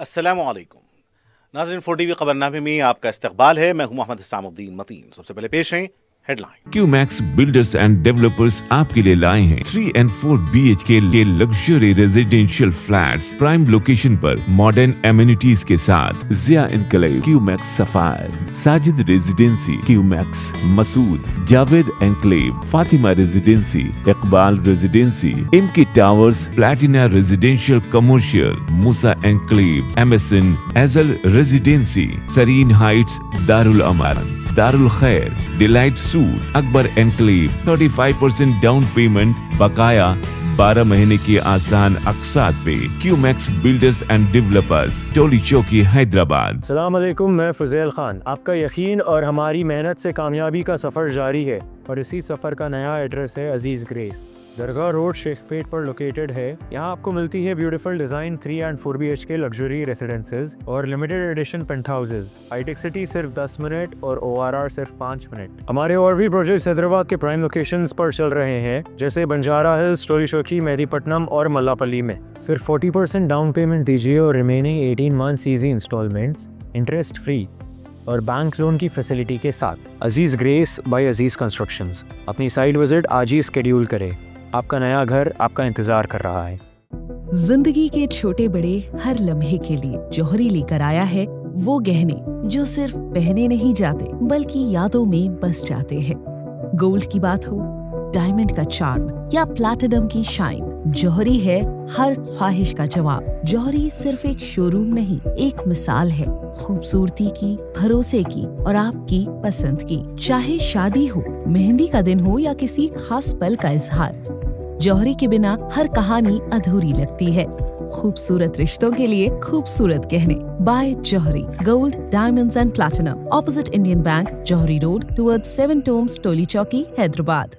अस्सलाम वालेकुम नाज़रीन, 4 TV खबरनामे में आपका इस्तकबाल है। मैं हूं मोहम्मद इस्लामुद्दीन मतीन। सबसे पहले पेश हैं headline. Qmax builders and developers आपके लिए लाए हैं 3 and 4 BHK के luxury residential flats prime location पर मॉडर्न एमिनिटीज के साथ। Zia enclave, Qmax sapphire, Sajid residency, Qmax Masood, Javed enclave, Fatima residency, Iqbal residency, इमकी towers, platina residential commercial, Musa enclave, MSN एजल residency, Sareen heights, Darul Aman, Darul Khair, delight suite, Akbar enclave, 35% down payment, बकाया 12 महीने की आसान अकसात पे। Qmax builders and developers, Toli Chowki, Hyderabad. अस्सलाम वालेकुम, मैं फुज़ैल खान। आपका यकीन और हमारी मेहनत से कामयाबी का सफ़र जारी है और इसी सफ़र का नया एड्रेस है अजीज़ ग्रेस, दरगाह रोड, शेखपेट पर लोकेटेड है। यहाँ आपको मिलती है beautiful design 3 and 4 BHK luxury residences और limited edition penthouses. Hitech city सिर्फ 10 मिनट और ORR सिर्फ 5 मिनट। हमारे और भी प्रोजेक्ट्स हैदराबाद के प्राइम लोकेशंस पर चल रहे हैं, जैसे बंजारा हिल्स, टोली चौकी, मेहदीपट्टनम और मल्लापल्ली में। सिर्फ 40% डाउन पेमेंट दीजिए और remaining 18 months easy installments interest free और बैंक लोन की फैसिलिटी के साथ। Aziz Grace by Aziz constructions. अपनी साइट विजिट आज ही स्केड्यूल करें। आपका नया घर आपका इंतजार कर रहा है। जिंदगी के छोटे बड़े हर लम्हे के लिए जौहरी लेकर आया है वो गहने जो सिर्फ पहने नहीं जाते बल्कि यादों में बस जाते हैं। गोल्ड की बात हो, डायमंड का चार्म या प्लैटिनम की शाइन, जौहरी है हर ख्वाहिश का जवाब। जौहरी सिर्फ एक शोरूम नहीं, एक मिसाल है खूबसूरती की, भरोसे की और आपकी पसंद की। चाहे शादी हो, मेहंदी का दिन हो या किसी खास पल का इजहार, जौहरी के बिना हर कहानी अधूरी लगती है। खूबसूरत रिश्तों के लिए खूबसूरत गहने by Jauhari, gold, diamonds and platinum, opposite Indian Bank, Jauhari road, towards 7 tombs, Toli Chowki, Hyderabad.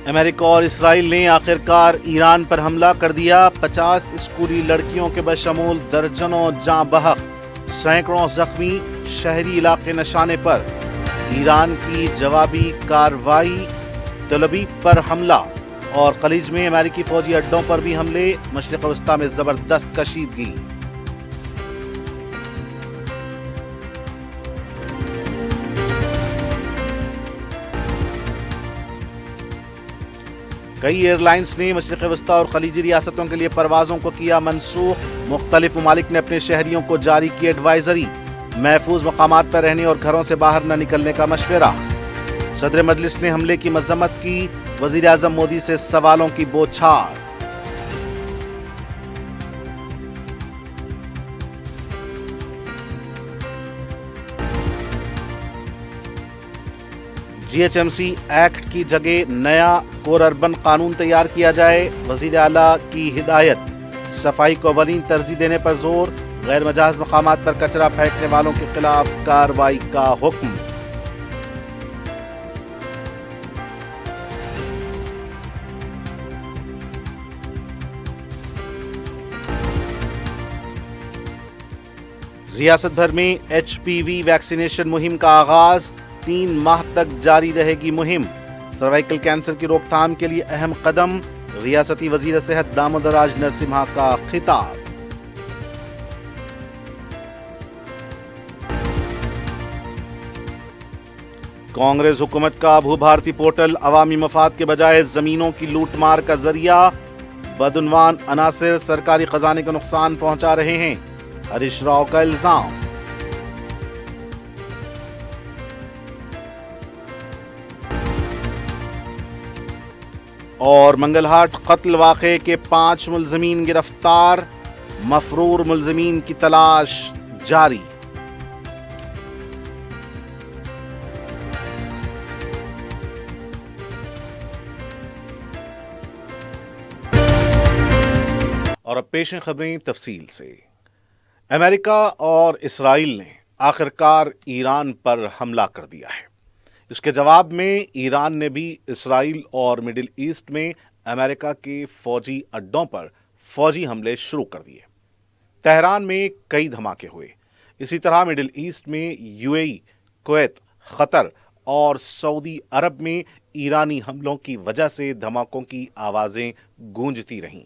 America और इसराइल ने आखिरकार ईरान पर हमला कर दिया। 50 स्कूली लड़कियों के बशमूल दर्जनों जाँ बहक, सैकड़ों जख्मी, शहरी इलाके निशाने पर। ईरान की जवाबी कार्रवाई, तलबीब पर हमला और खलीज में अमेरिकी फौजी अड्डों पर भी हमले। मशरिक़ वस्ता में जबरदस्त कशीदगी। कई एयरलाइंस ने मशरिक़ वस्ता और खलीजी रियासतों के लिए परवाज़ों को किया मनसूख। मुख्तलिफ ममालिक ने अपने शहरियों को जारी की एडवाइजरी। महफूज मकामात पर रहने और घरों से बाहर न निकलने का मशवरा। सदर मजलिस ने हमले की मजम्मत की। वज़ीर आज़म मोदी से सवालों की बौछार। GHMC एक्ट की जगह नया कोर अर्बन कानून तैयार किया जाए। वज़ीर आला की हिदायत। सफाई को अवलीन तरजीह देने पर जोर। गैर मजाज मकामात पर कचरा फेंकने वालों के खिलाफ कार्रवाई का हुक्म। रियासत भर में HPV वैक्सीनेशन मुहिम का आगाज। 3 माह तक जारी रहेगी मुहिम। सर्वाइकल कैंसर की रोकथाम के लिए अहम कदम। रियासती वजीर सेहत दामोदराज नरसिम्हा का खिताब। कांग्रेस हुकूमत का भूभारती पोर्टल अवामी मफाद के बजाय जमीनों की लूटमार का जरिया। बदउनवान अनासिर सरकारी खजाने को नुकसान पहुंचा रहे हैं, हरीश राव का इल्जाम। और मंगलहाट कत्ल वाक़े के 5 मुल्ज़मीन गिरफ्तार। मफरूर मुल्ज़मीन की तलाश जारी। और अब पेश हैं खबरें तफसील से। अमेरिका और इसराइल ने आखिरकार ईरान पर हमला कर दिया है। इसके जवाब में ईरान ने भी इसराइल और मिडिल ईस्ट में अमेरिका के फौजी अड्डों पर फौजी हमले शुरू कर दिए। तेहरान में कई धमाके हुए। इसी तरह मिडिल ईस्ट में UAE, कुवैत, क़तर और सऊदी अरब में ईरानी हमलों की वजह से धमाकों की आवाज़ें गूंजती रहीं।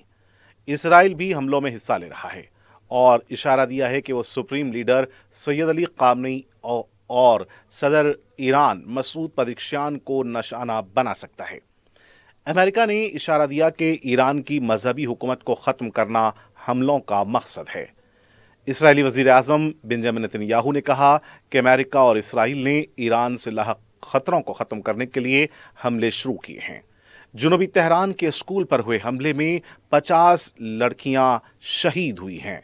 इसराइल भी हमलों में हिस्सा ले रहा है और इशारा दिया है कि वो supreme leader Syed Ali Khamenei और सदर ईरान मसूद पज़ेश्कियान को निशाना बना सकता है। अमेरिका ने इशारा दिया कि ईरान की मजहबी हुकूमत को ख़त्म करना हमलों का मकसद है। इसराइली वज़ीर आज़म बेंजामिन नेतन्याहू ने कहा कि अमेरिका और इसराइल ने ईरान से लाहक ख़तरों को ख़त्म करने के लिए हमले शुरू किए हैं। जुनूबी तेहरान के स्कूल पर हुए हमले में 50 लड़कियां शहीद हुई हैं।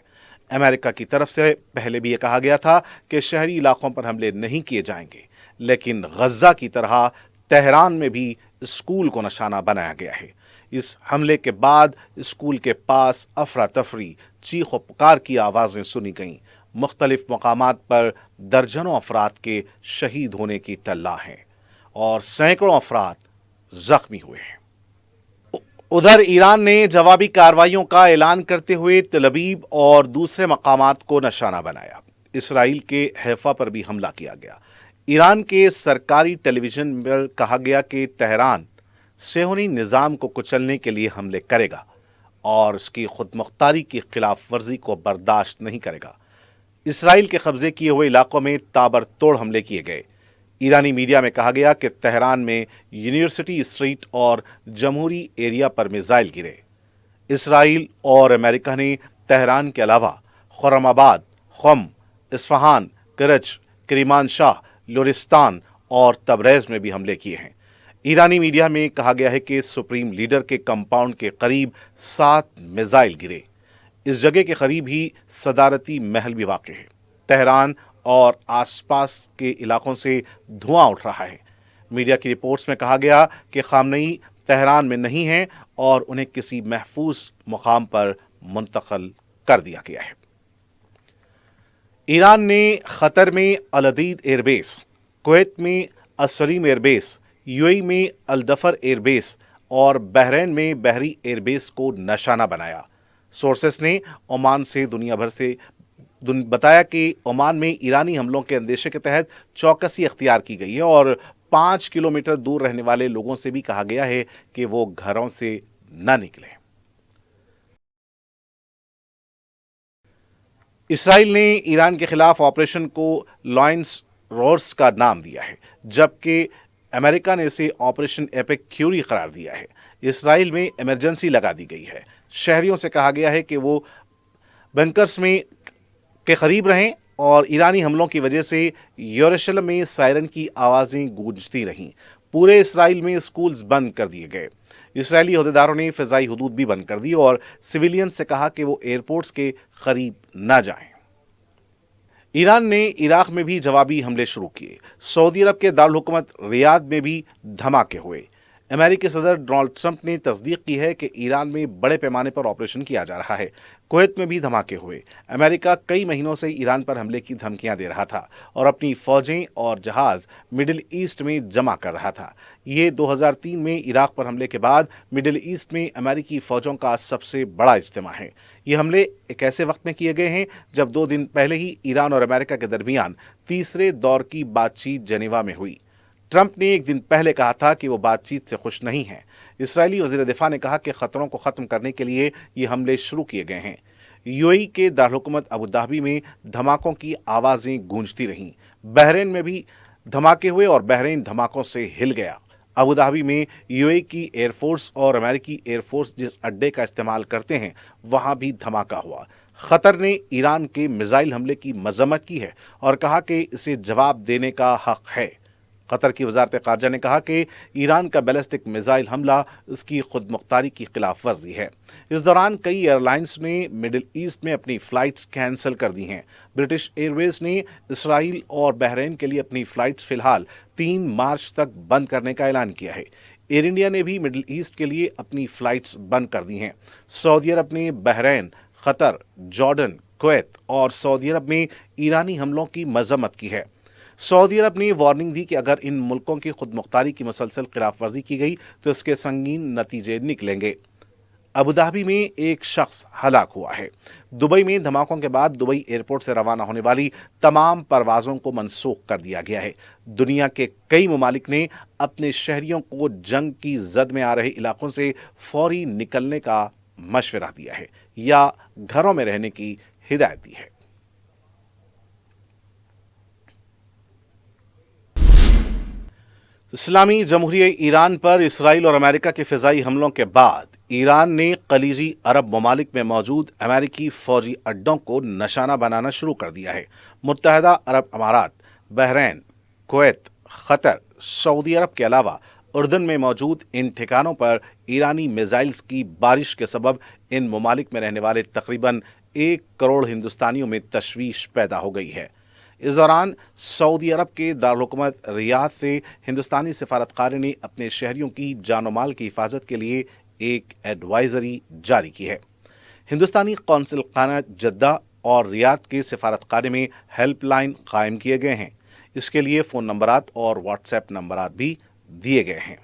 अमेरिका की तरफ से पहले भी ये कहा गया था कि शहरी इलाकों पर हमले नहीं किए जाएंगे, लेकिन गज़ा की तरह तेहरान में भी स्कूल को निशाना बनाया गया है। इस हमले के बाद स्कूल के पास अफरा तफरी, चीख व पुकार की आवाज़ें सुनी गईं। मुख्तलिफ मकामात पर दर्जनों अफराद के शहीद होने की इत्तला है और सैकड़ों अफराद जख्मी हुए हैं। उधर ईरान ने जवाबी कार्रवाइयों का ऐलान करते हुए तेल अवीव और दूसरे मकामात को निशाना बनाया। इसराइल के हैफा पर भी हमला किया गया। ईरान के सरकारी टेलीविजन में कहा गया कि तेहरान सेहूनी निज़ाम को कुचलने के लिए हमले करेगा और उसकी खुदमुख्तारी की खिलाफ वर्जी को बर्दाश्त नहीं करेगा। इसराइल के कब्जे किए हुए इलाकों में ताबड़तोड़ हमले किए गए। ईरानी मीडिया में कहा गया कि तेहरान में यूनिवर्सिटी स्ट्रीट और जमहूरी एरिया पर मिसाइल गिरे। इसराइल और अमेरिका ने तेहरान के अलावा खुर्रमाबाद, ख़ुम, इस्फहान, करज, करीमानशाह, लोरिस्तान और तबरेज़ में भी हमले किए हैं। ईरानी मीडिया में कहा गया है कि सुप्रीम लीडर के कंपाउंड के करीब 7 मिसाइल गिरे। इस जगह के करीब ही सदारती महल भी वाक़ है। तेहरान और आसपास के इलाकों से धुआं उठ रहा है। मीडिया की रिपोर्ट्स में कहा गया कि खामनेई तेहरान में नहीं हैं और उन्हें किसी महफूज मुकाम पर मुंतकिल कर दिया गया है। ईरान ने क़तर में अल-अदीद एयरबेस, कुवैत में अस-सलीम एयरबेस, यूएई में अल-दफर एयरबेस और बहरीन में बहरी एयरबेस को निशाना बनाया। सोर्सेस ने ओमान से दुनिया भर से बताया कि ओमान में ईरानी हमलों के अंदेशे के तहत चौकसी अख्तियार की गई है और 5 किलोमीटर दूर रहने वाले लोगों से भी कहा गया है कि वो घरों से न निकलें। इसराइल ने ईरान के खिलाफ ऑपरेशन को लॉयंस रोड्स का नाम दिया है, जबकि अमेरिका ने इसे ऑपरेशन एपिक फ्यूरी करार दिया है। इसराइल में इमरजेंसी लगा दी गई है। शहरियों से कहा गया है कि वो बंकर्स में के करीब रहें और ईरानी हमलों की वजह से यरूशलेम में सायरन की आवाज़ें गूंजती रहीं। पूरे इसराइल में स्कूल्स बंद कर दिए गए। इसराइली अहदेदारों ने फ़िज़ाई हदूद भी बंद कर दी और सिविलियन से कहा कि वो एयरपोर्ट्स के करीब न जाएं। ईरान ने इराक में भी जवाबी हमले शुरू किए। सऊदी अरब के दारुल हुकूमत रियाद में भी धमाके हुए। अमेरिकी सदर डोनाल्ड ट्रंप ने तस्दीक की है कि ईरान में बड़े पैमाने पर ऑपरेशन किया जा रहा है। कुवैत में भी धमाके हुए। अमेरिका कई महीनों से ईरान पर हमले की धमकियां दे रहा था और अपनी फौजें और जहाज मिडिल ईस्ट में जमा कर रहा था। ये 2003 में इराक पर हमले के बाद मिडिल ईस्ट में अमेरिकी फौजों का सबसे बड़ा इज्तिमा है। ये हमले एक ऐसे वक्त में किए गए हैं जब 2 दिन पहले ही ईरान और अमेरिका के दरमियान तीसरे दौर की बातचीत जेनेवा में हुई। ट्रंप ने एक दिन पहले कहा था कि वो बातचीत से खुश नहीं हैं। इसराइली वज़ीर दिफा ने कहा कि ख़तरों को ख़त्म करने के लिए ये हमले शुरू किए गए हैं। यूएई के दारुल हुकूमत अबू धाबी में धमाकों की आवाज़ें गूंजती रहीं। बहरीन में भी धमाके हुए और बहरीन धमाकों से हिल गया। अबू धाबी में यूएई की एयरफोर्स और अमेरिकी एयरफोर्स जिस अड्डे का इस्तेमाल करते हैं वहाँ भी धमाका हुआ। क़तर ने ईरान के मिसाइल हमले की मज़म्मत की है और कहा कि इसे जवाब देने का हक़ है। क़तर की वज़ारत ख़ारजा ने कहा कि ईरान का बैलिस्टिक मिसाइल हमला उसकी खुदमुख्तारी की खिलाफ वर्जी है। इस दौरान कई एयरलाइंस ने मिडिल ईस्ट में अपनी फ़्लाइट्स कैंसिल कर दी हैं। ब्रिटिश एयरवेज़ ने इसराइल और बहरीन के लिए अपनी फ़्लाइट्स फ़िलहाल 3 मार्च तक बंद करने का ऐलान किया है। एयर इंडिया ने भी मिडिल ईस्ट के लिए अपनी फ़्लाइट्स बंद कर दी हैं। सऊदी अरब ने बहरीन, क़तर, जॉर्डन, कुवैत और सऊदी अरब में ईरानी हमलों की मज़म्मत की है। सऊदी अरब ने वार्निंग दी कि अगर इन मुल्कों की खुदमुख्तारी की मुसलसल खिलाफ वर्जी की गई तो इसके संगीन नतीजे निकलेंगे। अबू धाबी में एक शख्स हलाक हुआ है। दुबई में धमाकों के बाद दुबई एयरपोर्ट से रवाना होने वाली तमाम परवाज़ों को मनसूख कर दिया गया है। दुनिया के कई ममालिक ने अपने शहरियों को जंग की जद में आ रहे इलाकों से फौरी निकलने का मशवरा दिया है या घरों में रहने की हिदायत दी है। इस्लामी जमहूरिया ईरान पर इसराइल और अमेरिका के फ़िज़ाई हमलों के बाद ईरान ने खलीजी अरब ममालिक में मौजूद अमेरिकी फ़ौजी अड्डों को निशाना बनाना शुरू कर दिया है। मुत्तहदा अरब अमारात, बहरीन, कुवैत, क़तर, सऊदी अरब के अलावा उर्दन में मौजूद इन ठिकानों पर ईरानी मिसाइल्स की बारिश के सबब इन ममालिक में रहने वाले तकरीबन 1 करोड़ हिंदुस्तानियों में तशवीश पैदा हो गई है। इस दौरान सऊदी अरब के दारुल-हुकूमत रियाद से हिंदुस्तानी सिफारतखाने ने अपने शहरियों की जान माल की हिफाजत के लिए एक एडवाइजरी जारी की है। हिंदुस्तानी कौंसिल खाना जद्दा और रियाद के सिफारतखाने में हेल्पलाइन कायम किए गए हैं। इसके लिए फ़ोन नंबरात और व्हाट्सएप नंबरात भी दिए गए हैं।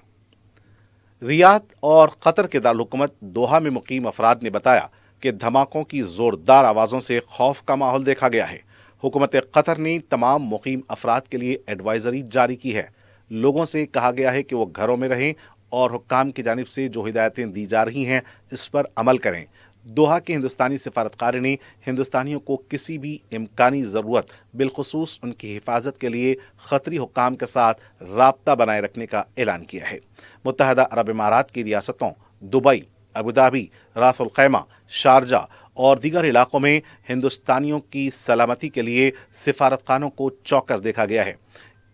रियाद और क़तर के दारुल-हुकूमत दोहा में मुकीम अफराद ने बताया कि धमाकों की ज़ोरदार आवाज़ों से खौफ का माहौल देखा गया है। हुकूमत क़तर ने तमाम मुकीम अफराद के लिए एडवाइजरी जारी की है। लोगों से कहा गया है कि वो घरों में रहें और हुक्काम की जानिब से जो हिदायतें दी जा रही हैं इस पर अमल करें। दोहा के हिंदुस्तानी सिफारतकार ने हिंदुस्तानियों को किसी भी इम्कानी ज़रूरत बिलखुसूस उनकी हिफाजत के लिए ख़तरी हुक्काम के साथ राब्ता बनाए रखने का ऐलान किया है। मुत्तहदा अरब इमारात की रियासतों दुबई, अबू धाबी, रास अल खैमा, शारजा और दीगर इलाकों में हिंदुस्तानियों की सलामती के लिए सिफारतखानों को चौकस देखा गया है।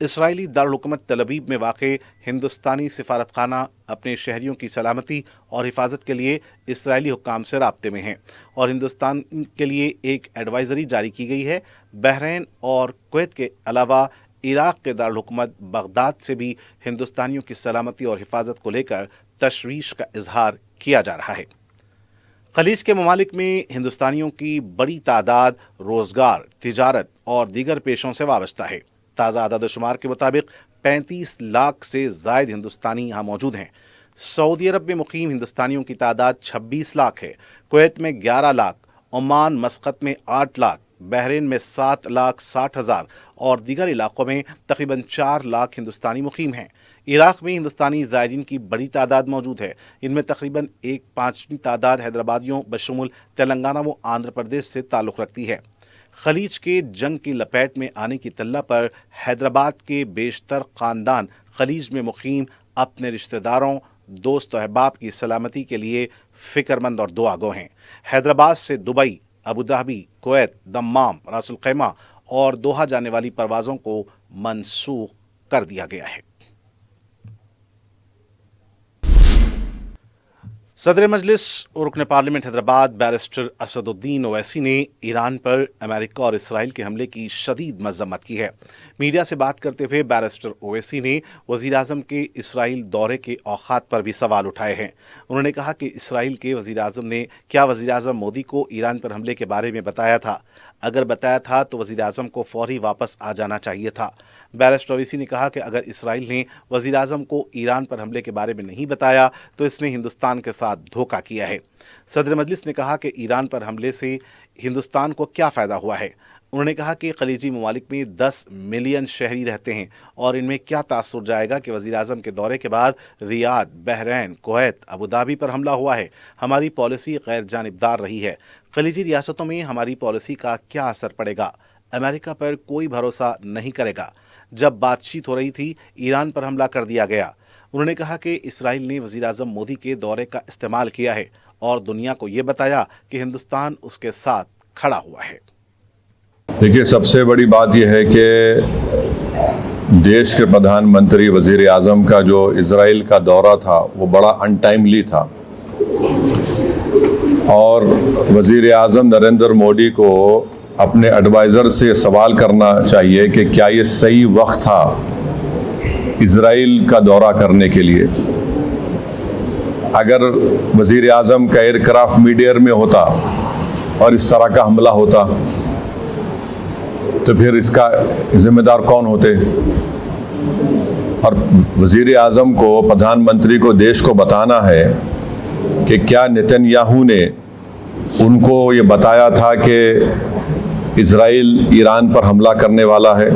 इसराइली दारुल-हुकूमत तल अबीब में वाक़े हिंदुस्तानी सिफारतखाना अपने शहरियों की सलामती और हिफाजत के लिए इसराइली हुक्काम से राब्ते में हैं और हिंदुस्तान के लिए एक एडवाइजरी जारी की गई है। बहरीन और कुवैत के अलावा इराक़ के दारुल-हुकूमत बगदाद से भी हिंदुस्तानियों की सलामती और हिफाजत को लेकर तशवीश का इजहार किया जा रहा है। खलीज के ममालिक में हिंदुस्तानियों की बड़ी तादाद रोज़गार, तिजारत और दीगर पेशों से वाबस्ता है। ताज़ा आदाद-ओ-शुमार के मुताबिक 35 लाख से ज़ायद हिंदुस्तानी यहाँ मौजूद हैं। सऊदी अरब में मुकीम हिंदुस्तानियों की तादाद 26 लाख है, कुवैत में 11 लाख, ओमान मस्कत में 8 लाख, बहरीन में 7,60,000 और दीगर इलाकों में तकरीबन 4 लाख हिंदुस्तानी मुकीम हैं। इराक़ में हिंदुस्तानी ज़ायरीन की बड़ी तादाद मौजूद है। इनमें तकरीबन 1/5 तादाद हैदराबादियों बशमूल तेलंगाना व आंध्र प्रदेश से ताल्लुक़ रखती है। खलीज के जंग की लपेट में आने की तल्ला पर हैदराबाद के बेशतर ख़ानदान खलीज में मुकीम अपने रिश्तेदारों, दोस्त अहबाब की सलामती के लिए फ़िक्रमंद और दुआगो हैं। हैदराबाद से Dubai, Abu Dhabi, Kuwait, Dammam, रास अल खैमा और दोहा जाने वाली परवाज़ों को मनसूख कर दिया गया है। सदर मजलिस और रुकन पार्लियामेंट हैदराबाद बैरिस्टर असदुद्दीन ओवैसी ने ईरान पर अमेरिका और इसराइल के हमले की शदीद मज़म्मत की है। मीडिया से बात करते हुए बैरिस्टर ओवैसी ने वज़ीर-ए-आज़म के इसराइल दौरे के औक़ात पर भी सवाल उठाए हैं। उन्होंने कहा कि इसराइल के वज़ीर-ए-आज़म ने क्या वज़ीर-ए-आज़म मोदी को ईरान पर हमले के बारे में बताया था? अगर बताया था तो वज़ीर-ए-आज़म को फ़ौरी वापस आ जाना चाहिए था। बैरिस्टर ओवैसी ने कहा कि अगर इसराइल ने वज़ीर-ए-आज़म को ईरान पर हमले के बारे में नहीं बताया तो इसने हिंदुस्तान के साथ धोखा किया है। सदर मजलिस ने कहा कि ईरान पर हमले से हिंदुस्तान को क्या फ़ायदा हुआ है। उन्होंने कहा कि खलीजी ममालिक में 10 मिलियन शहरी रहते हैं और इनमें क्या तासुर जाएगा कि वज़ीर-ए-आज़म के दौरे के बाद Riyadh, Bahrain, Kuwait, Abu Dhabi पर हमला हुआ है। हमारी पॉलिसी गैर जानिबदार रही है। खलीजी रियासतों में हमारी पॉलिसी का क्या असर पड़ेगा? अमेरिका पर कोई भरोसा नहीं करेगा। जब बातचीत हो रही थी, ईरान पर हमला कर दिया गया। उन्होंने कहा कि इसराइल ने वज़ीर-ए-आज़म मोदी के दौरे का इस्तेमाल किया है और दुनिया को ये बताया कि हिंदुस्तान उसके साथ खड़ा हुआ है। देखिए, सबसे बड़ी बात यह है कि देश के प्रधानमंत्री वज़ीर-ए-आज़म का जो इजराइल का दौरा था वो बड़ा अनटाइमली था और वज़ीर-ए-आज़म नरेंद्र मोदी को अपने एडवाइज़र से सवाल करना चाहिए कि क्या ये सही वक्त था इजराइल का दौरा करने के लिए। अगर वज़ीर-ए-आज़म का एयरक्राफ्ट मिड एयर में होता और इस तरह का हमला होता तो फिर इसका जिम्मेदार कौन होते? और वज़ीर-ए-आज़म को, प्रधानमंत्री को देश को बताना है कि क्या नेतन्याहू ने उनको ये बताया था कि इजराइल ईरान पर हमला करने वाला है,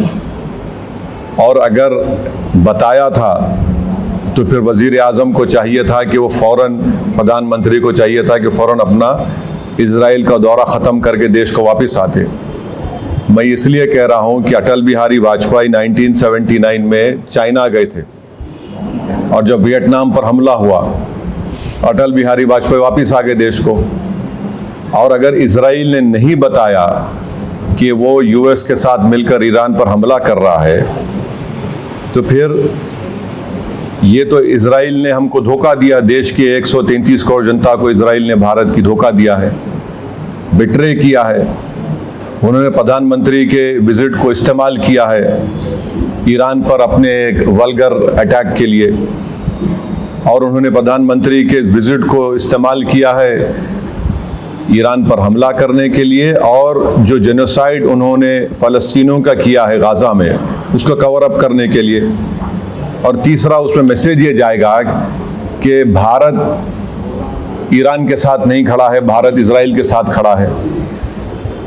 और अगर बताया था तो फिर वज़ीर आज़म को चाहिए था कि वो फ़ौरन, प्रधानमंत्री को चाहिए था कि फ़ौरन अपना इज़राइल का दौरा ख़त्म करके देश को वापस आते। मैं इसलिए कह रहा हूँ कि अटल बिहारी वाजपेयी 1979 में चाइना गए थे और जब वियतनाम पर हमला हुआ अटल बिहारी वाजपेयी वापस आ गए देश को। और अगर इज़राइल ने नहीं बताया कि वो यूएस के साथ मिलकर ईरान पर हमला कर रहा है तो फिर ये तो इज़राइल ने हमको धोखा दिया। देश के 133 करोड़ जनता को इज़राइल ने भारत की धोखा दिया है, बिट्रे किया है। उन्होंने प्रधानमंत्री के विजिट को इस्तेमाल किया है ईरान पर अपने एक वल्गर अटैक के लिए, और उन्होंने प्रधानमंत्री के विजिट को इस्तेमाल किया है ईरान पर हमला करने के लिए, और जो जेनोसाइड उन्होंने फ़लस्तीनियों का किया है गाज़ा में उसको कवर अप करने के लिए। और तीसरा, उसमें मैसेज ये जाएगा कि भारत ईरान के साथ नहीं खड़ा है, भारत इज़राइल के साथ खड़ा है।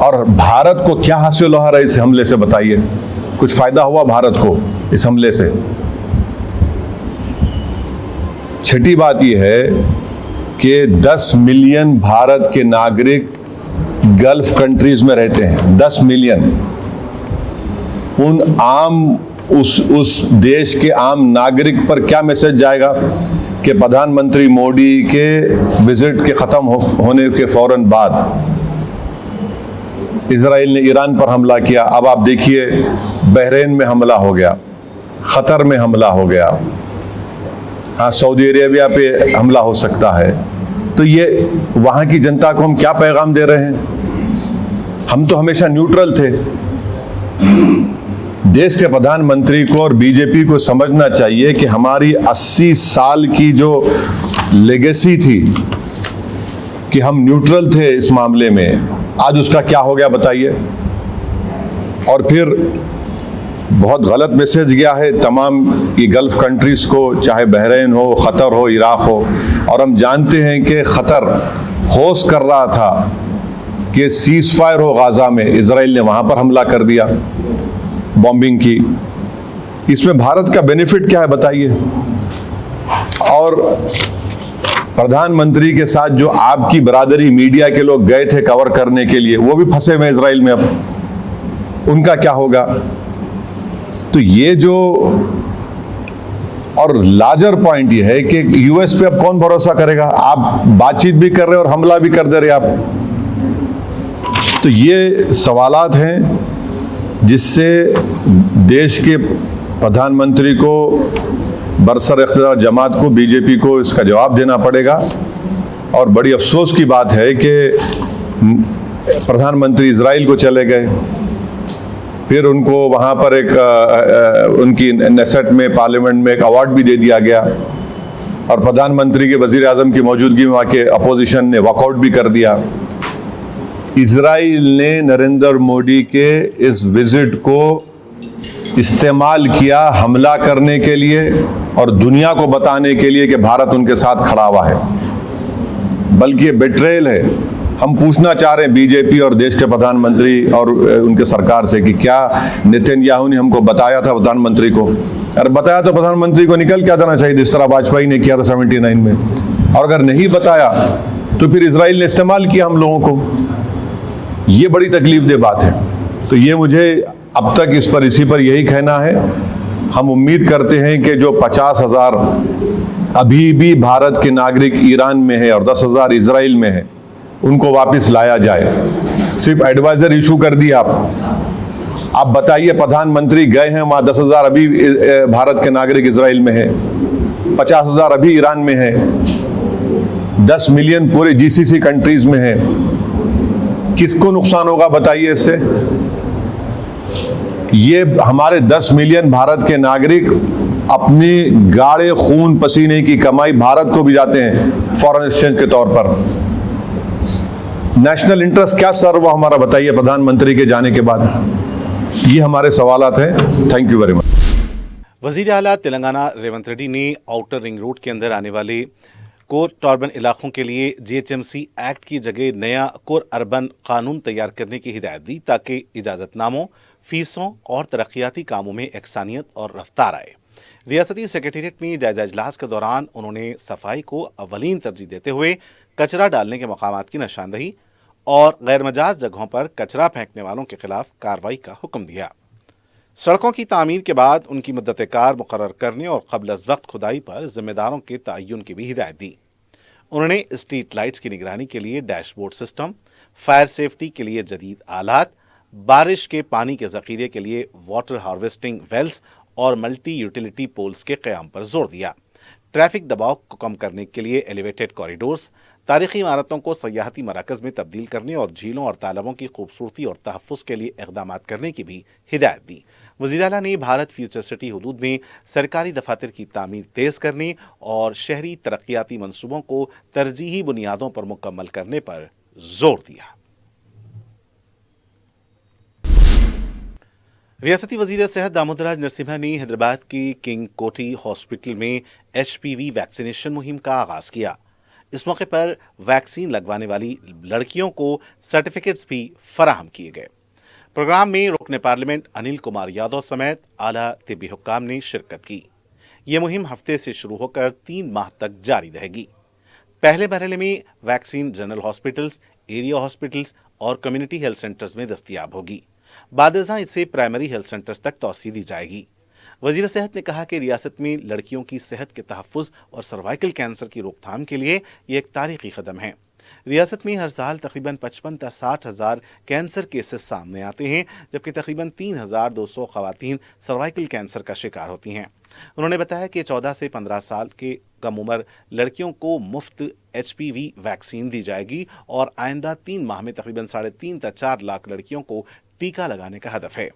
और भारत को क्या हासिल हो रहा है इस हमले से, बताइए? कुछ फ़ायदा हुआ भारत को इस हमले से? छठी बात यह है कि 10 मिलियन भारत के नागरिक गल्फ कंट्रीज में रहते हैं, 10 मिलियन। उस देश के आम नागरिक पर क्या मैसेज जाएगा कि प्रधानमंत्री मोदी के विजिट के ख़त्म होने के फ़ौरन बाद इज़राइल ने ईरान पर हमला किया। अब आप देखिए बहरीन में हमला हो गया, क़तर में हमला हो गया, हाँ सऊदी अरेबिया पे हमला हो सकता है। तो ये वहाँ की जनता को हम क्या पैगाम दे रहे हैं? हम तो हमेशा न्यूट्रल थे। देश के प्रधानमंत्री को और बीजेपी को समझना चाहिए कि हमारी 80 साल की जो लेगेसी थी कि हम न्यूट्रल थे इस मामले में, आज उसका क्या हो गया बताइए? और फिर बहुत गलत मैसेज गया है तमाम ये गल्फ कंट्रीज़ को, चाहे बहरीन हो, क़तर हो, इराक़ हो। और हम जानते हैं कि क़तर होस्ट कर रहा था कि सीज़ फायर हो गाज़ा में, इज़राइल ने वहाँ पर हमला कर दिया, बॉम्बिंग की। इसमें भारत का बेनिफिट क्या है बताइए? और प्रधानमंत्री के साथ जो आपकी बरादरी मीडिया के लोग गए थे कवर करने के लिए, वो भी फंसे हुए इज़राइल में, अब उनका क्या होगा? तो ये जो, और लार्जर पॉइंट ये है कि यूएस पे अब कौन भरोसा करेगा? आप बातचीत भी कर रहे हो और हमला भी कर दे रहे आप। तो ये सवालात हैं जिससे देश के प्रधानमंत्री को, बरसर इख्तियार जमात को, बीजेपी को इसका जवाब देना पड़ेगा। और बड़ी अफसोस की बात है कि प्रधानमंत्री इज़राइल को चले गए, फिर उनको वहाँ पर एक उनकी नेसेट में, पार्लियामेंट में एक अवार्ड भी दे दिया गया, और प्रधानमंत्री के वज़ीर आज़म की मौजूदगी में वहाँ के अपोजिशन ने वॉकआउट भी कर दिया। इज़राइल ने नरेंद्र मोदी के इस विजिट को इस्तेमाल किया हमला करने के लिए और दुनिया को बताने के लिए कि भारत उनके साथ खड़ा हुआ है, बल्कि ये बेट्रेयल है। हम पूछना चाह रहे हैं बीजेपी और देश के प्रधानमंत्री और उनके सरकार से कि क्या नेतन्याहू ने हमको बताया था प्रधानमंत्री को? अरे बताया तो प्रधानमंत्री को निकल के आ जाना चाहिए, जिस तरह वाजपेयी ने किया था 79 में। और अगर नहीं बताया तो फिर इज़राइल ने इस्तेमाल किया हम लोगों को। ये बड़ी तकलीफदेह बात है। तो ये मुझे अब तक इसी पर यही कहना है। हम उम्मीद करते हैं कि जो 50,000 अभी भी भारत के नागरिक ईरान में है और 10,000 इज़राइल में है, उनको वापस लाया जाए। सिर्फ एडवाइजर इशू कर दिया आप बताइए, प्रधानमंत्री गए हैं वहाँ, 10,000 अभी भारत के नागरिक इज़राइल में है, 50,000 अभी ईरान में है, 10 मिलियन पूरे जीसीसी कंट्रीज में है। किसको नुकसान होगा बताइए इससे? ये हमारे 10 मिलियन भारत के नागरिक अपनी गाढ़े खून पसीने की कमाई भारत को भी जाते हैं फॉरेन एक्सचेंज के तौर पर। नेशनल इंटरेस्ट क्या सर्व हुआ हमारा बताइए प्रधानमंत्री के जाने के बाद? ये हमारे सवालात हैं। Thank you very much. वज़ीर आला तेलंगाना रेवंत रेड्डी ने आउटर रिंग रोड के अंदर आने वाले कोर टर्बन इलाकों के लिए जीएचएमसी एक्ट की जगह नया कोर अर्बन कानून तैयार करने की हिदायत दी ताकि इजाज़तनामों, फीसों और तरक्याती कामों में यकसानियत और रफ्तार आए। रियासती सेक्रेटेरिएट में जायजा इजलास के दौरान उन्होंने सफाई को अव्वलीन तरजीह देते हुए कचरा डालने के मकामात की निशानदही और गैर मजाज जगहों पर कचरा फेंकने वालों के खिलाफ कार्रवाई का हुक्म दिया। सड़कों की तामीर के बाद उनकी मुद्दत कार मुकर्रर करने और क़ब्ल अज़ वक्त खुदाई पर जिम्मेदारों के तयन की भी हिदायत दी। उन्होंने स्ट्रीट लाइट्स की निगरानी के लिए डैशबोर्ड सिस्टम, फायर सेफ्टी के लिए जदीद आलात, बारिश के पानी के ज़ख़ीरे के लिए वाटर हार्वेस्टिंग वेल्स और मल्टी यूटिलिटी पोल्स के क़याम पर जोर दिया। ट्रैफिक दबाव को कम करने के लिए एलिवेटेड कॉरिडोर्स, तारीखी इमारतों को सयाहती मराकज़ में तब्दील करने और झीलों और तालाबों की खूबसूरती और तहफ़्फ़ुज़ के लिए इक़दामात करने की भी हिदायत दी। वज़ीर आला ने भारत फ्यूचर सिटी हदूद में सरकारी दफातर की तामीर तेज़ करने और शहरी तरक्याती मनसूबों को तरजीही बुनियादों पर मुकम्मल करने पर जोर दिया। रियासती वज़ीर सेहत दामोदराज नरसिम्हा ने हैदराबाद की किंग कोठी हॉस्पिटल में HPV वैक्सीनेशन मुहिम का आगाज़ किया। इस मौके पर वैक्सीन लगवाने वाली लड़कियों को सर्टिफिकेट्स भी फराहम किए गए। प्रोग्राम में रुकन पार्लियामेंट अनिल कुमार यादव समेत आला तिब्बी हुक्काम ने शिरकत की। ये मुहिम हफ्ते से शुरू होकर 3 माह तक जारी रहेगी। पहले मरहले में vaccine general hospitals, area hospitals और कम्युनिटी हेल्थ सेंटर्स में दस्तयाब होगी। बादशाह इसे प्राइमरी हेल्थ सेंटर्स तक तौसीह दी जाएगी। वज़ीर सेहत ने कहा कि रियासत में लड़कियों की सेहत के तहफ़्फ़ुज़ और सर्वाइकल कैंसर की रोकथाम के लिए ये एक तारीख़ी कदम है। रियासत में हर साल तकरीबन 55 से 60 हज़ार कैंसर केसेस सामने आते हैं, जबकि तकरीबन 3200 ख़वातीन सर्वाइकल कैंसर का शिकार होती हैं। उन्होंने बताया कि 14 से 15 साल के कम उम्र लड़कियों को मुफ्त HPV वैक्सीन दी जाएगी और आइंदा 3 माह में तकरीबन 3.5 से 4 लाख लड़कियों को टीका लगाने का हदफ है।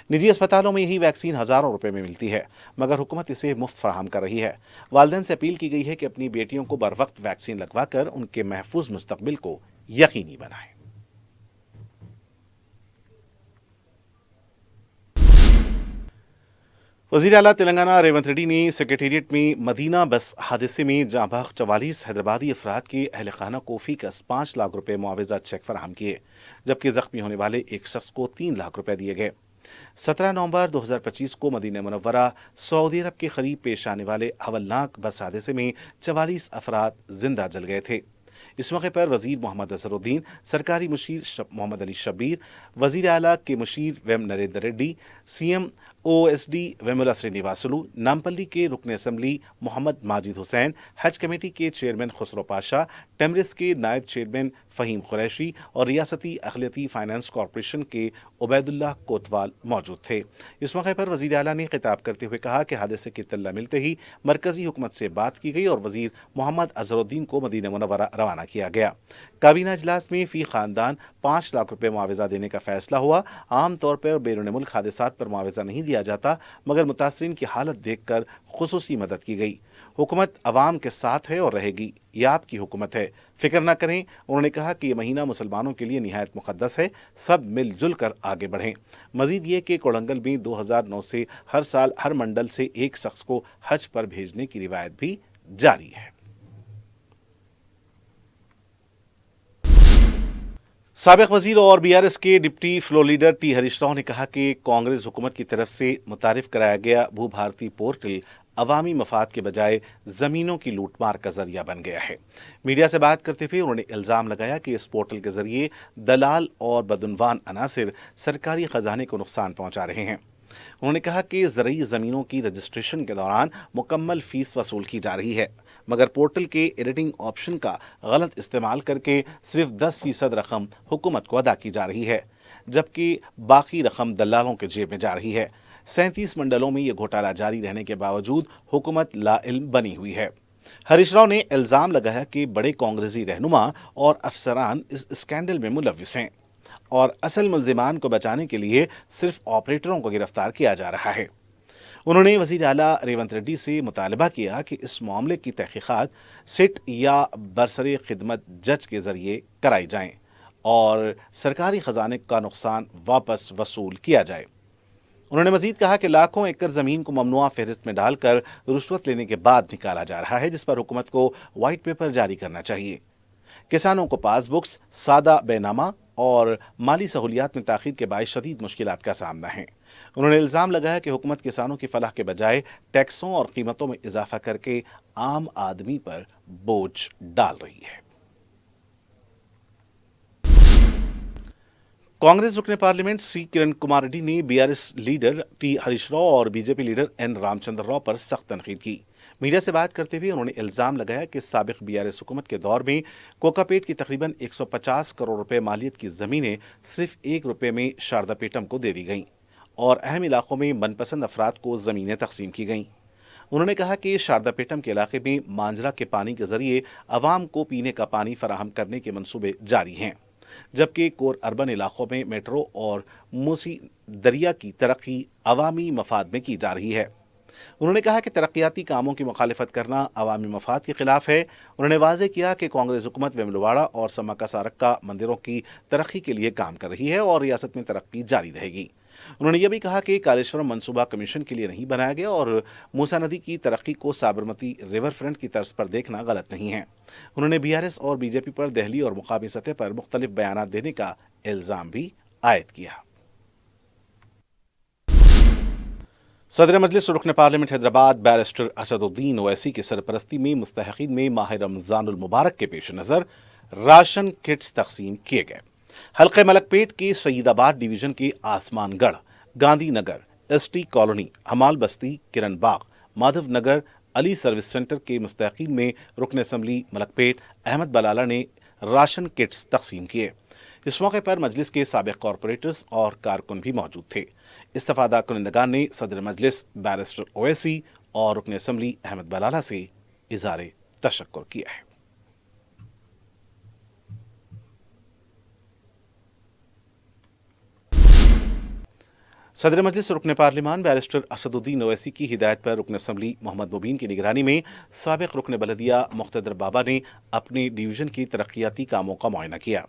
निजी अस्पतालों में यही वैक्सीन हज़ारों रुपए में मिलती है, मगर हुकूमत इसे मुफ्त फराहम कर रही है। वालिदैन से अपील की गई है कि अपनी बेटियों को बर वक्त वैक्सीन लगवाकर उनके महफूज मुस्तकबिल को यकीनी बनाएं। वज़ीर आला तेलंगाना रेवंत रेड्डी ने सेक्रेटेरिएट में मदीना बस हादसे में जाँ बहक 44 हैदराबादी अफराद के अहल खाना को फीकस 5 लाख रुपए मुआवजा चेक फराहम किए, जबकि जख्मी होने वाले एक शख्स को 3 लाख रुपए दिए गए। 17 नवंबर 2025 को मदीना मुनव्वरा सऊदी अरब के करीब पेश आने वाले हवलनाक बस हादसे में 44 अफराद जिंदा जल गए थे। इस मौके पर वज़ीर मोहम्मद अज़हरुद्दीन, सरकारी मुशीर मोहम्मद अली शब्बीर, वज़ीर आला के मुशीर वेम नरेंद्र रेड्डी, CM OSD वेमुला श्रीनिवासुलू, नामपल्ली के रुकन असम्बली मोहम्मद माजिद हुसैन, हज कमेटी के चेयरमैन खुसरो पाशा, टेमरिस के नायब चेयरमैन फ़हीम कुरैशी और रियासती अक़लियती फ़ाइनेंस कॉरपोरेशन के उबैदुल्लाह कोतवाल मौजूद थे। इस मौके पर वज़ीर आला ने खिताब करते हुए कहा कि हादसे की इत्तला मिलते ही मरकज़ी हुकूमत से बात की गई और वज़ीर मोहम्मद अज़हरुद्दीन को मदीना मुनव्वरा रवाना किया गया। काबीना इजलास में फ़ी ख़ानदान 5 लाख रुपए मुआवजा देने का फ़ैसला हुआ। आम तौर पर बैरून मुल्क हादसात पर मुआवजा नहीं दिया जाता, मगर मुतासरीन की हालत देखकर खुसूसी मदद की गई। हुकूमत अवाम के साथ है और रहेगी, ये आपकी हुकूमत है, फिक्र न करें। उन्होंने कहा कि ये महीना मुसलमानों के लिए निहायत मुक़द्दस है, सब मिलजुल कर आगे बढ़ें। मजीद ये कि कोड़ंगल में 2009 से हर साल हर मंडल से एक शख्स को हज पर भेजने की रिवायत भी जारी है। साबिक़ वज़ीर और BRS के deputy floor leader T Harish Rao ने कहा कि कांग्रेस हुकूमत की तरफ से मुतारिफ कराया गया भू भारती पोर्टल अवामी मफाद के बजाय ज़मीनों की लूटमार का जरिया बन गया है। मीडिया से बात करते हुए उन्होंने इल्ज़ाम लगाया कि इस पोर्टल के जरिए दलाल और बदउनवान अनासिर सरकारी ख़जाने को नुकसान पहुँचा रहे हैं। उन्होंने कहा कि ज़रूरी ज़मीनों की रजिस्ट्रेशन के दौरान मुकम्मल फ़ीस वसूल की जा रही है, मगर पोर्टल के एडिटिंग ऑप्शन का गलत इस्तेमाल करके सिर्फ 10% रकम हुकूमत को अदा की जा रही है, जबकि बाकी रकम दलालों के जेब में जा रही है। 37 मंडलों में ये घोटाला जारी रहने के बावजूद हुकूमत लाइल्म बनी हुई है। हरीश राव ने इल्ज़ाम लगाया कि बड़े कांग्रेसी रहनुमा और अफसरान इस स्कैंडल में मुलव्विस हैं और असल मुल्ज़िमान को बचाने के लिए सिर्फ ऑपरेटरों को गिरफ्तार किया जा रहा है। उन्होंने वज़ीर आला रेवंत रेड्डी से मुतालबा किया कि इस मामले की तहक़ीक़ात सिट या बरसरे खिदमत जज के ज़रिए कराई जाएं और सरकारी ख़जाने का नुकसान वापस वसूल किया जाए। उन्होंने मज़ीद कहा कि लाखों एकड़ ज़मीन को ममनुआ फहरिस्त में डालकर रुश्वत लेने के बाद निकाला जा रहा है, जिस पर हुकूमत को वाइट पेपर जारी करना चाहिए। किसानों को पासबुक्स, सादा बैनामा اور माली सहूलियात में ताख़ीर के बायस शदीद मुश्किलात का सामना है। उन्होंने इल्ज़ाम लगाया कि हुकूमत किसानों की फलाह के बजाय टैक्सों और कीमतों में इजाफा करके आम आदमी पर बोझ डाल रही है। कांग्रेस रुकने पार्लियामेंट सी किरण कुमार रेड्डी ने BRS leader T Harish Rao और BJP leader N Ramchandra Rao पर सख्त तनकीद की। मीडिया से बात करते हुए उन्होंने इल्जाम लगाया कि साबिक बीआरएस हुकूमत के दौर में कोकापेट की तकरीबन 150 करोड़ रुपए मालियत की जमीनें सिर्फ ₹1 में शारदापेटम को दे दी गईं और अहम इलाकों में मनपसंद अफराद को जमीनें तकसीम की गईं। उन्होंने कहा कि शारदापेटम के इलाके में मांजरा के पानी के जरिए अवाम को पीने का पानी फराहम करने के मंसूबे जारी हैं, जबकि कोर अर्बन इलाकों में मेट्रो और मूसी दरिया की तरक्की अवामी मफाद में की जा रही है। उन्होंने कहा कि तरक्याती कामों की मुखालिफत करना अवामी मफाद के खिलाफ है। उन्होंने वाज़ेह किया कि कांग्रेस हुकूमत वेमुलवाड़ा और समक्का सारक्का मंदिरों की तरक्की के लिए काम कर रही है और रियासत में तरक्की जारी रहेगी। उन्होंने यह भी कहा कि कालेश्वरम मंसूबा कमीशन के लिए नहीं बनाया गया और मूसा नदी की तरक्की को साबरमती रिवर फ्रंट की तर्ज पर देखना गलत नहीं है। उन्होंने बीआरएस और बीजेपी पर दहली और मुकामी सतह पर मुख्तलिफ बयानात देने का इल्ज़ाम भी आयद किया। सदर मजलिस रुकन पार्लियामेंट हैदराबाद बैरिस्टर असदुद्दीन ओवैसी की सरपरस्ती में मुस्तहिकीन में माह रमज़ानुल मुबारक के पेश नज़र राशन किट्स तकसीम किए गए। हल्के मलकपेट के सईदाबाद डिवीजन के आसमानगढ़, गांधी नगर, एसटी कॉलोनी, हमाल बस्ती, किरण बाग, माधव नगर, अली सर्विस सेंटर के मुस्तहिकीन में रुकन असम्बली मलकपेट अहमद बलाला ने राशन किट्स तकसीम किए। इस मौके पर मजलिस के साबिक कॉरपोरेटर्स और कारकुन भी मौजूद थे। इस्तफादा कुनिंदगान ने सदर मजलिस बैरिस्टर ओवैसी और रुकन असम्बली अहमद बलाला से इज़हार तशक्कुर किया है। सदर मजलिस रुकन पार्लिमान बैरिस्टर असदुद्दीन ओवैसी की हिदायत पर रुकन असम्बली मोहम्मद मुबीन की निगरानी में साबिक रुकन बलदिया मुख्तदर बाबा ने अपने डिवीज़न की तरक्याती कामों का मुआयना किया।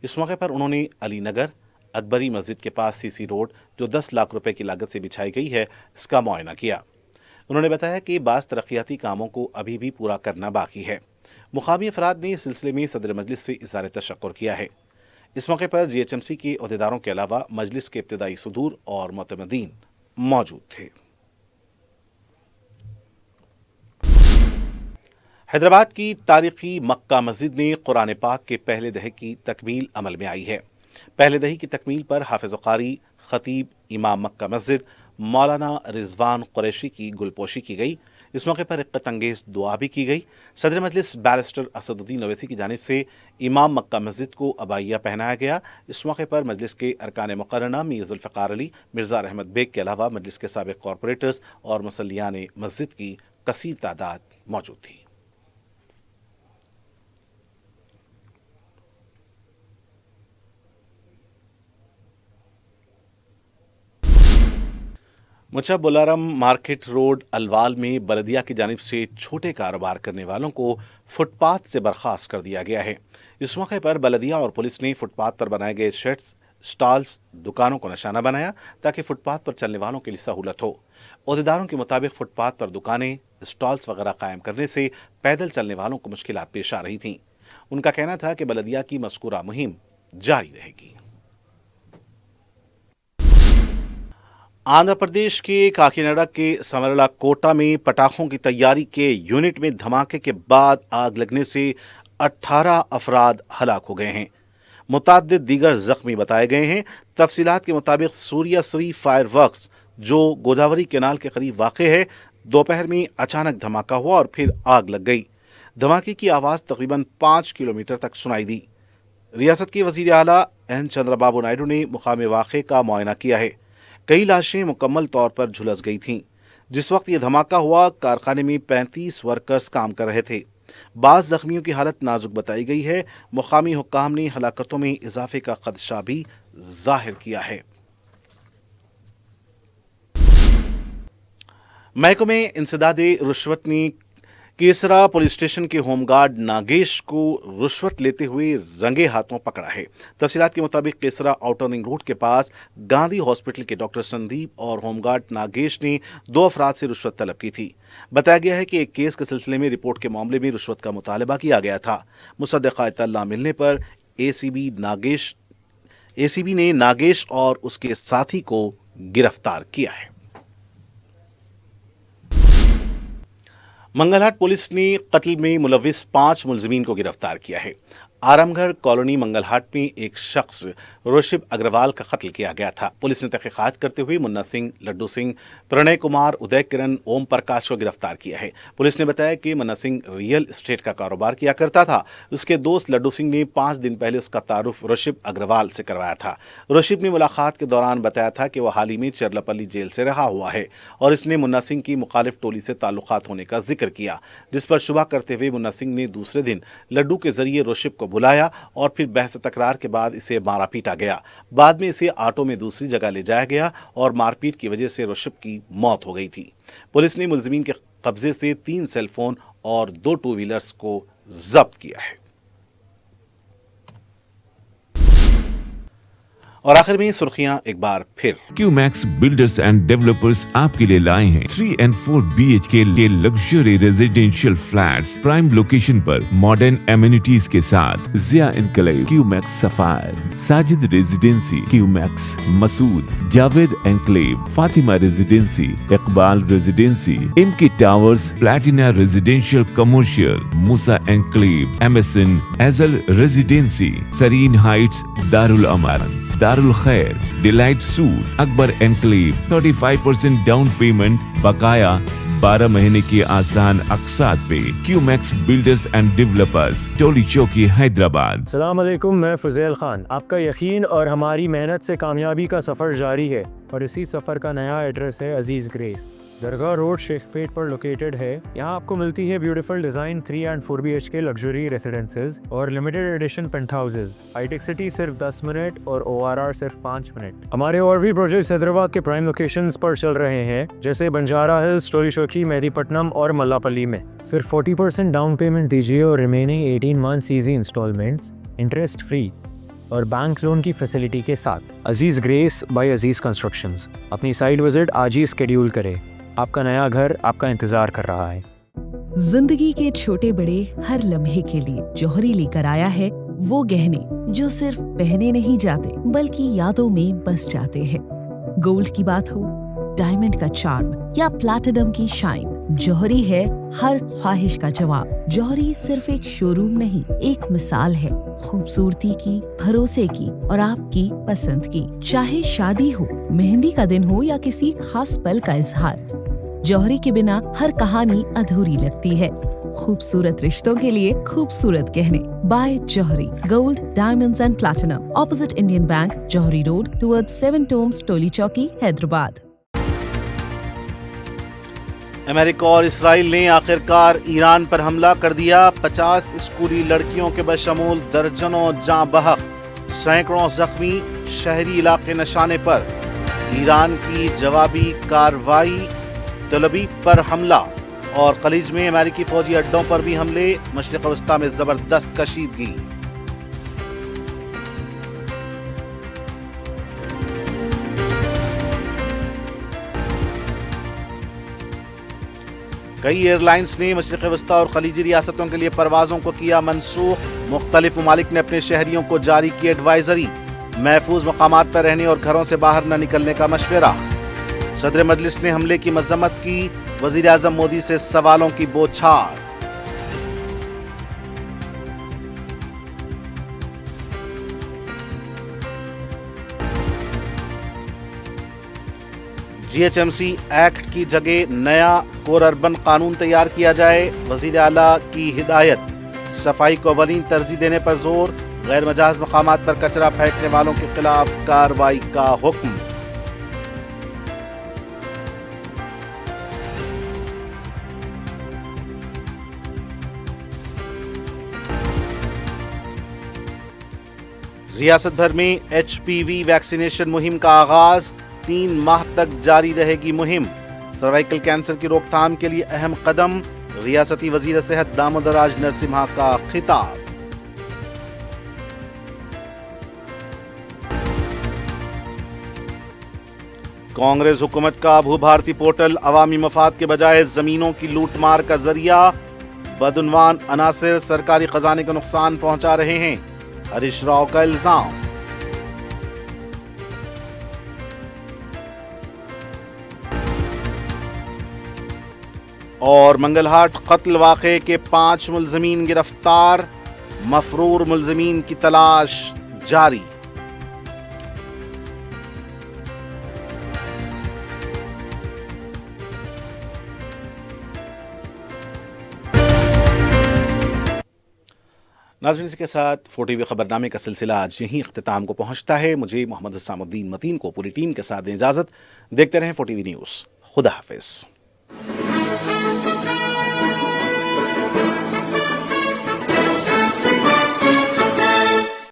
इस मौके पर उन्होंने अली नगर अकबरी मस्जिद के पास सीसी रोड जो 10 लाख रुपए की लागत से बिछाई गई है, इसका मुआयना किया। उन्होंने बताया कि बाज़ तरक्याती कामों को अभी भी पूरा करना बाकी है। मुकामी अफराद ने इस सिलसिले में सदर मजलिस से इज़हार तशक्कुर किया है। इस मौके पर जीएचएमसी के अहदेदारों के अलावा मजलिस के इब्तिदाई सुदूर और मोतमदीन मौजूद थे। हैदराबाद की तारीखी मक्का मस्जिद में कुरान पाक के पहले दहे की तकमील अमल में आई है। पहले दही की तकमील पर हाफिज़ कारी, खतीब, इमाम मक्का मस्जिद मौलाना रिजवान कुरैशी की गुलपोशी की गई। इस मौके पर इक्कत अंगेज दुआ भी की गई। सदर मजलिस बैरिस्टर असदुद्दीन ओवैसी की जानिब से इमाम मक्का मस्जिद को अबाइया पहनाया गया। इस मौके पर मजलिस के अरकान मुकर्रना मीर जुल्फ़िकार अली, मिर्ज़ा अहमद बेग के अलावा मजलिस के साबिक कॉरपोरेटर्स और मुसल्लियान मस्जिद की कसीर तादाद मौजूद थी। मुचा बोलारम मार्केट रोड अलवाल में बलदिया की जानिब से छोटे कारोबार करने वालों को फुटपाथ से बर्खास्त कर दिया गया है। इस मौके पर बलदिया और पुलिस ने फुटपाथ पर बनाए गए शेड्स, स्टॉल्स, दुकानों को निशाना बनाया ताकि फुटपाथ पर चलने वालों के लिए सहूलत हो। अहदेदारों के मुताबिक फुटपाथ पर दुकानें, स्टॉल्स वगैरह कायम करने से पैदल चलने वालों को मुश्किलात पेश आ रही थीं। उनका कहना था कि बलदिया की मज़कूरा मुहिम जारी रहेगी। आंध्र प्रदेश के काकीनाडा के समरला कोटा में पटाखों की तैयारी के यूनिट में धमाके के बाद आग लगने से 18 अफराद हलाक हो गए हैं। मुताद्दिद दीगर जख्मी बताए गए हैं। तफसीलात के मुताबिक सूर्याश्री फायर वर्क्स जो गोदावरी केनाल के करीब वाक़े है, दोपहर में अचानक धमाका हुआ और फिर आग लग गई। धमाके की आवाज़ तकरीबन 5 किलोमीटर तक सुनाई दी। रियासत के वज़ीर आला एन चंद्रबाबू नायडू ने मुकाम वाक़े का मुआयना किया है। कई लाशें मुकम्मल तौर पर झुलस गई थीं। जिस वक्त ये धमाका हुआ, कारखाने में 35 वर्कर्स काम कर रहे थे। बाज़ जख्मियों की हालत नाजुक बताई गई है। मुकामी हुक्काम ने हलाकतों में इजाफे का खदशा भी जाहिर किया है। महकमे इंसदादे रिश्वत ने केसरा पुलिस स्टेशन के होमगार्ड नागेश को रिश्वत लेते हुए रंगे हाथों पकड़ा है। तफसीलात के मुताबिक केसरा आउटर रिंग रोड के पास गांधी हॉस्पिटल के डॉक्टर संदीप और होमगार्ड नागेश ने 2 अफराद से रिश्वत तलब की थी। बताया गया है कि एक केस के सिलसिले में रिपोर्ट के मामले में रिश्वत का मुतालबा किया गया था। मुसद्दक़ा इत्तला मिलने पर एसीबी नागेश एसीबी ने नागेश और उसके साथी को गिरफ्तार किया है। मंगलहाट पुलिस ने कत्ल में मुलविस 5 मुलजिमीन को गिरफ्तार किया है। आरामगढ़ कॉलोनी मंगलहाट में एक शख्स ऋषभ अग्रवाल का कत्ल किया गया था। पुलिस ने तहकीकात करते हुए मुन्ना सिंह, लड्डू सिंह, प्रणय कुमार, उदय किरण, ओम प्रकाश को गिरफ्तार किया है। पुलिस ने बताया कि मुन्ना सिंह रियल एस्टेट का कारोबार किया करता था। उसके दोस्त लड्डू सिंह ने 5 दिन पहले उसका तारुफ ऋषभ अग्रवाल से करवाया था। ऋषभ ने मुलाकात के दौरान बताया था कि वह हाल ही में चरलापल्ली जेल से रहा हुआ है और इसने मुन्ना सिंह की मुखालिफ टोली से ताल्लुकात होने का जिक्र किया, जिस पर शुबा करते हुए मुन्ना सिंह ने दूसरे दिन लड्डू के जरिए ऋषभ को बुलाया और फिर बहस तकरार के बाद इसे मारा पीटा गया। बाद में इसे ऑटो में दूसरी जगह ले जाया गया और मारपीट की वजह से ऋषभ की मौत हो गई थी। पुलिस ने मुलजिमीन के कब्जे से 3 सेल फोन और 2 टू व्हीलर्स को जब्त किया है। और आखिर में सुर्खियां एक बार फिर। क्यूमैक्स बिल्डर्स एंड डेवलपर्स आपके लिए लाए हैं 3 and 4 BHK के luxury residential flats prime location पर मॉडर्न एमिनिटीज के साथ। Zia enclave, Qmax sapphire, Sajid residency, Qmax Masood, Javed enclave, Fatima residency, Iqbal residency, इमकी towers, platina residential commercial, Musa enclave, MSN एजल residency, Sareen heights, Darul Aman, Darul Khair, delight suite, Akbar enclave, 35% down payment, बकाया 12 महीने की आसान अकसात पे। Qmax builders and developers, Toli Chowki, Hyderabad. अस्सलाम वालेकुम, मैं फुज़ैल खान। आपका यकीन और हमारी मेहनत से कामयाबी का सफ़र जारी है और इसी सफ़र का नया एड्रेस है अजीज़ ग्रेस। दरगाह रोड शेखपेट पर लोकेटेड है। यहाँ आपको मिलती है beautiful design 3 and 4 BHK luxury residences और limited edition penthouses. Hitech city सिर्फ 10 मिनट और ORR सिर्फ 5 मिनट। हमारे और भी प्रोजेक्ट्स हैदराबाद के प्राइम लोकेशंस पर चल रहे हैं, जैसे बंजारा हिल्स, टोली चौकी, मेहदीपट्टनम और मल्लापल्ली में। सिर्फ 40% डाउन पेमेंट दीजिए और remaining 18 months easy installments, interest free और बैंक लोन की फैसिलिटी के साथ। Aziz Grace by Aziz constructions. अपनी साइट विजिट आज ही स्केड्यूल करें। आपका नया घर आपका इंतजार कर रहा है। जिंदगी के छोटे बड़े हर लम्हे के लिए जौहरी लेकर आया है वो गहने जो सिर्फ पहने नहीं जाते बल्कि यादों में बस जाते हैं। गोल्ड की बात हो, डायमंड का चार्म या प्लैटिनम की शाइन, जौहरी है हर ख्वाहिश का जवाब। जौहरी सिर्फ एक शोरूम नहीं, एक मिसाल है खूबसूरती की, भरोसे की और आपकी पसंद की। चाहे शादी हो, मेहंदी का दिन हो या किसी खास पल का इजहार, जौहरी के बिना हर कहानी अधूरी लगती है। खूबसूरत रिश्तों के लिए खूबसूरत गहने by Jauhari. Gold, diamonds and platinum, opposite Indian Bank, Jauhari road, towards 7 tombs, Toli Chowki, Hyderabad. America और इसराइल ने आखिरकार ईरान पर हमला कर दिया। 50 स्कूली लड़कियों के बशमूल दर्जनों जाँ बहक, सैकड़ों जख्मी, शहरी इलाके निशाने पर। ईरान की जवाबी कार्रवाई, तलबीब पर हमला और खलीज में अमेरिकी फौजी अड्डों पर भी हमले। मशरिक़ वस्ता में जबरदस्त कशीदगी। कई एयरलाइंस ने मशरिक़ वस्ता और खलीजी रियासतों के लिए परवाज़ों को किया मनसूख। मुख्तलिफ ममालिक ने अपने शहरियों को जारी की एडवाइजरी। महफूज मकामात पर रहने और घरों से बाहर न निकलने का मशवरा। सदर मजलिस ने हमले की मजम्मत की। वज़ीर आज़म मोदी से सवालों की बौछार। GHMC एक्ट की जगह नया कोर अर्बन कानून तैयार किया जाए। वज़ीर आला की हिदायत। सफाई को अवलीन तरजीह देने पर जोर। गैर मजाज मकामात पर कचरा फेंकने वालों के खिलाफ कार्रवाई का हुक्म। रियासत भर में HPV वैक्सीनेशन मुहिम का आगाज। 3 माह तक जारी रहेगी मुहिम। सर्वाइकल कैंसर की रोकथाम के लिए अहम कदम। रियासती वजीर सेहत दामोदर राज नरसिम्हा का खिताब। कांग्रेस हुकूमत का भूभारती पोर्टल अवामी मफाद के बजाय जमीनों की लूटमार का जरिया। बदउनवान अनासिर सरकारी खजाने को नुकसान पहुंचा रहे हैं, हरीश राव का इल्जाम। اور منگل ہاٹ قتل واقعے کے 5 ملزمین گرفتار، مفرور ملزمین کی تلاش جاری۔ ناظرین، اس کے ساتھ 4 TV خبرنامے کا سلسلہ آج یہیں اختتام کو پہنچتا ہے۔ مجھے محمد حسام الدین متین کو پوری ٹیم کے ساتھ دیں اجازت۔ دیکھتے رہیں 4 TV نیوز۔ خدا حافظ۔